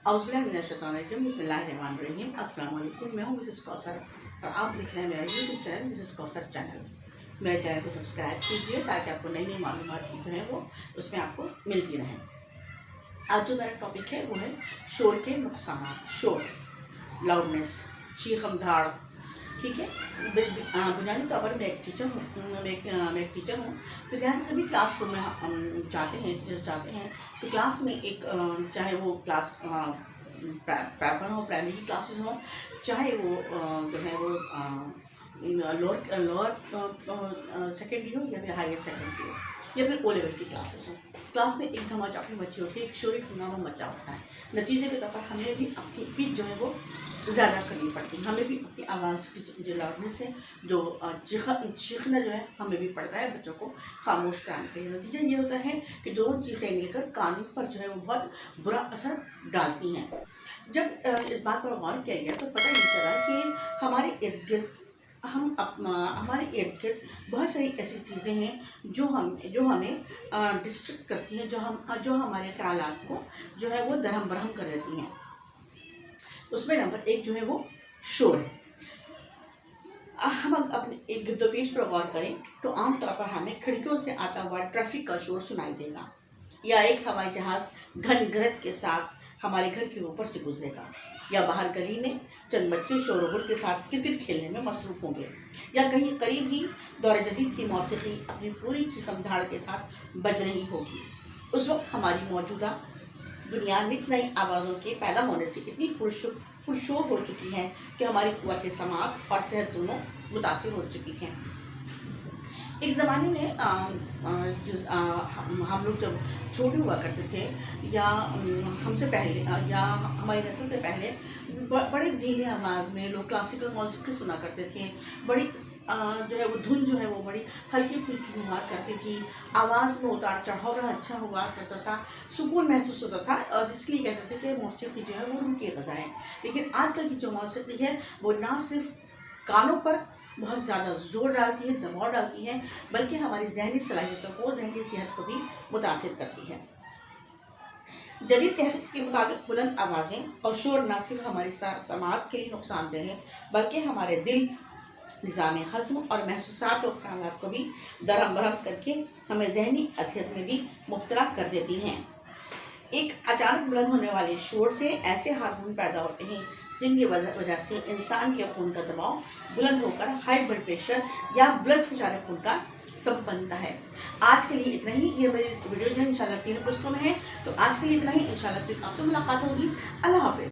बिस्मिल्लाहिर्रहमानिर्रहीम। अस्सलाम वालेकुम। मैं हूँ मिसेस कौसर और आप देख रहे हैं मेरा YouTube channel Mrs Kausar channel. मेरे चैनल को सब्सक्राइब कीजिए ताकि आपको नई नई मालूमात जो है वो उसमें आपको मिलती रहें। आज जो मेरा टॉपिक है वो है शोर के नुकसान। शोर, लाउडनेस, चीखम-धाड़, ठीक है। बुनियादी तौर पर मैं एक टीचर हूँ, तो लिहाजा जब भी क्लासरूम में हम जाते हैं, टीचर्स जाते हैं, तो क्लास में एक चाहे वो क्लास प्राइमरी हो, प्राइमरी की क्लासेस हों, चाहे वो जो है वो लोअर सेकेंडरी हो या फिर हायर सेकेंडरी हो या फिर ओ लेवल की क्लासेस हो, क्लास में एक धमाचापी मची होती है, एक शोर, एक हंगामा मचा होता है। नतीजे के तौर पर हमें भी अपनी पिच जो है वो ज़्यादा करनी पड़ती है, हमें भी अपनी आवाज़ की जो लाउडनेस है, जो चीखना जो है हमें भी पड़ता है बच्चों को खामोश कराने के लिए। नतीजा ये होता है कि दोनों चीखें मिलकर कान पर जो है वो बहुत बुरा असर डालती हैं। जब इस बात पर गौर किया गया तो पता ये चला कि हमारे इर्द गिर्द हमारे इर्द गिर्द बहुत सारी ऐसी चीज़ें हैं जो हमें डिस्ट्रैक्ट करती हैं, जो हमारे ख्यालात को जो है वो दरहम बरहम कर देती हैं। उसमें नंबर एक जो है वो शोर है। हम अपने एक गिरदोपेश पर गौर करें तो आमतौर पर हमें खिड़कियों से आता हुआ ट्रैफिक का शोर सुनाई देगा, या एक हवाई जहाज़ घनघरत के साथ हमारे घर के ऊपर से गुजरेगा, या बाहर गली में चंद बच्चे शोर-गुल के साथ क्रिकेट खेलने में मसरूफ़ होंगे, या कहीं करीब ही दौर जदीद की मौसीकी अपनी पूरी चीखम-धाड़ के साथ बज रही होगी। उस वक्त हमारी मौजूदा दुनिया नित नई आवाज़ों के पैदा होने से इतनी पुरशोर हो चुकी है कि हमारी क़ुव्वत समाअत और सेहत दोनों मुतासिर हो चुकी हैं। एक ज़माने में हम लोग जब छोटे हुआ करते थे, या हमसे पहले या हमारी नस्ल से पहले बड़े धीमे आवाज़ में लोग क्लासिकल मौसीकी सुना करते थे। बड़ी जो है वो धुन जो है वो बड़ी हल्की फुल्की हुआ करती थी, आवाज़ में उतार चढ़ाव अच्छा हुआ करता था, सुकून महसूस होता था, और इसलिए कहते थे कि मौसीकी जो है वो रूह की ग़िज़ा है। लेकिन आजकल की जो मौसीकी है वो ना सिर्फ कानों पर बहुत ज़्यादा ज़ोर डालती है, दबाव डालती है, बल्कि हमारी ज़हनी सलाहियतों को, ज़हनी सेहत को भी मुतासिर करती है। जदीद तहक़ीक़ के मुताबिक बुलंद आवाज़ें और शोर न सिर्फ हमारी समाअत के लिए नुकसानदेह है, बल्कि हमारे दिल, निज़ाम हज़्म और महसूसात और ख़यालात को भी दरहम बरहम करके हमें ज़हनी अज़ियत में भी मुब्तला कर देती हैं। एक अचानक बुलंद होने वाले शोर से ऐसे हार्मोन पैदा होते हैं जिनकी वजह से इंसान के खून का दबाव बुलंद होकर हाई ब्लड प्रेशर या ब्लड फुजारे खून का सबब बनता है। आज के लिए इतना ही। ये मेरी वीडियो जो है इंशाल्लाह 3 पुस्तकों में है, तो आज के लिए इतना ही। इंशाल्लाह फिर आपसे मुलाकात होगी। अल्लाह हाफ़िज़।